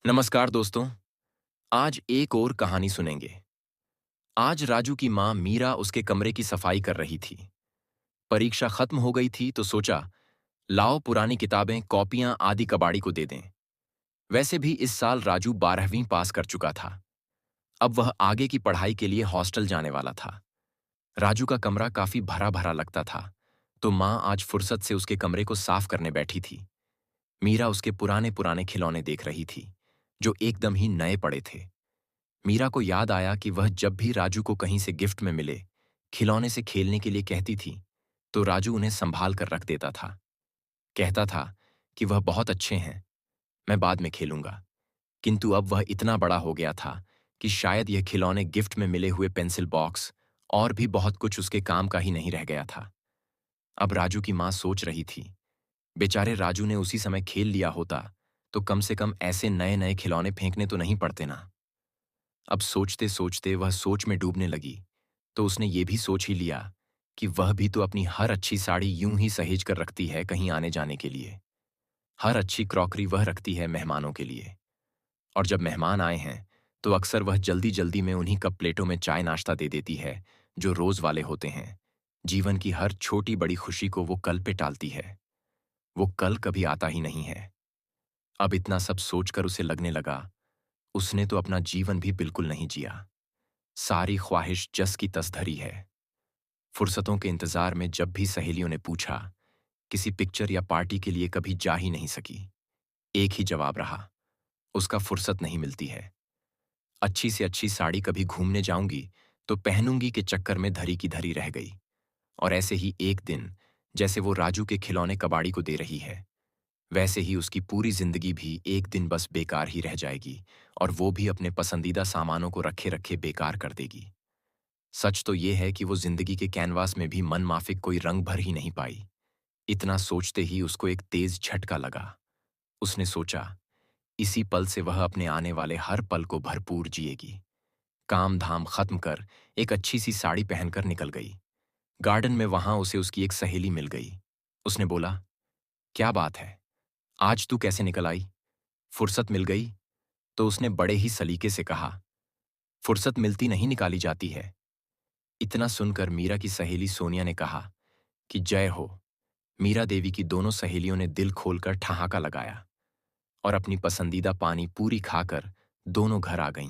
नमस्कार दोस्तों। आज एक और कहानी सुनेंगे। आज राजू की माँ मीरा उसके कमरे की सफाई कर रही थी। परीक्षा खत्म हो गई थी तो सोचा, लाओ पुरानी किताबें, कॉपियां आदि कबाड़ी को दे दें। वैसे भी इस साल राजू 12वीं पास कर चुका था। अब वह आगे की पढ़ाई के लिए हॉस्टल जाने वाला था। राजू का कमरा काफी भरा भरा लगता था, तो माँ आज फुर्सत से उसके कमरे को साफ करने बैठी थी। मीरा उसके पुराने पुराने खिलौने देख रही थी, जो एकदम ही नए पड़े थे। मीरा को याद आया कि वह जब भी राजू को कहीं से गिफ्ट में मिले, खिलौने से खेलने के लिए कहती थी, तो राजू उन्हें संभाल कर रख देता था। कहता था कि वह बहुत अच्छे हैं, मैं बाद में खेलूंगा। किंतु अब वह इतना बड़ा हो गया था कि शायद यह खिलौने, गिफ्ट में मिले हुए पेंसिल बॉक्स और भी बहुत कुछ उसके काम का ही नहीं रह गया था। अब राजू की माँ सोच रही थी, बेचारे राजू ने उसी समय खेल लिया होता तो कम से कम ऐसे नए नए खिलौने फेंकने तो नहीं पड़ते ना। अब सोचते सोचते वह सोच में डूबने लगी, तो उसने ये भी सोच ही लिया कि वह भी तो अपनी हर अच्छी साड़ी यूं ही सहेज कर रखती है कहीं आने जाने के लिए। हर अच्छी क्रॉकरी वह रखती है मेहमानों के लिए। और जब मेहमान आए हैं तो अक्सर वह जल्दी जल्दी में उन्हीं कप प्लेटों में चाय नाश्ता दे देती है, जो रोज वाले होते हैं। जीवन की हर छोटी बड़ी खुशी को वो कल पे टालती है। वो कल कभी आता ही नहीं है। अब इतना सब सोचकर उसे लगने लगा, उसने तो अपना जीवन भी बिल्कुल नहीं जिया। सारी ख्वाहिश जस की तस धरी है। फुर्सतों के इंतजार में जब भी सहेलियों ने पूछा, किसी पिक्चर या पार्टी के लिए कभी जा ही नहीं सकी। एक ही जवाब रहा, उसका फुर्सत नहीं मिलती है। अच्छी से अच्छी साड़ी कभी घूमने जाऊंगी तो पहनूंगी के चक्कर में धरी की धरी रह गई। और ऐसे ही एक दिन, जैसे वो राजू के खिलौने कबाड़ी को दे रही है, वैसे ही उसकी पूरी जिंदगी भी एक दिन बस बेकार ही रह जाएगी, और वो भी अपने पसंदीदा सामानों को रखे रखे बेकार कर देगी। सच तो ये है कि वो जिंदगी के कैनवास में भी मनमाफिक कोई रंग भर ही नहीं पाई। इतना सोचते ही उसको एक तेज झटका लगा। उसने सोचा, इसी पल से वह अपने आने वाले हर पल को भरपूर जिएगी। काम धाम खत्म कर एक अच्छी सी साड़ी पहनकर निकल गई। गार्डन में वहां उसे उसकी एक सहेली मिल गई। उसने बोला, क्या बात है, आज तू कैसे निकल आई? फुर्सत मिल गई? तो उसने बड़े ही सलीके से कहा, फुर्सत मिलती नहीं, निकाली जाती है। इतना सुनकर मीरा की सहेली सोनिया ने कहा कि जय हो। मीरा देवी की दोनों सहेलियों ने दिल खोलकर ठहाका लगाया और अपनी पसंदीदा पानी पूरी खाकर दोनों घर आ गईं।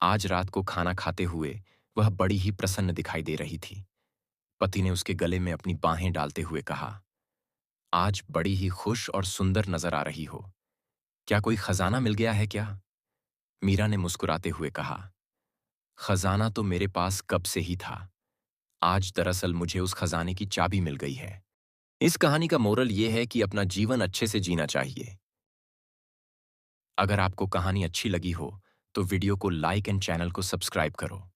आज रात को खाना खाते हुए वह बड़ी ही प्रसन्न दिखाई दे रही थी। पति ने उसके गले में अपनी बाहें डालते हुए कहा, आज बड़ी ही खुश और सुंदर नजर आ रही हो। क्या कोई खजाना मिल गया है क्या? मीरा ने मुस्कुराते हुए कहा, खजाना तो मेरे पास कब से ही था। आज दरअसल मुझे उस खजाने की चाबी मिल गई है। इस कहानी का मोरल ये है कि अपना जीवन अच्छे से जीना चाहिए। अगर आपको कहानी अच्छी लगी हो तो वीडियो को लाइक एंड चैनल को सब्सक्राइब करो।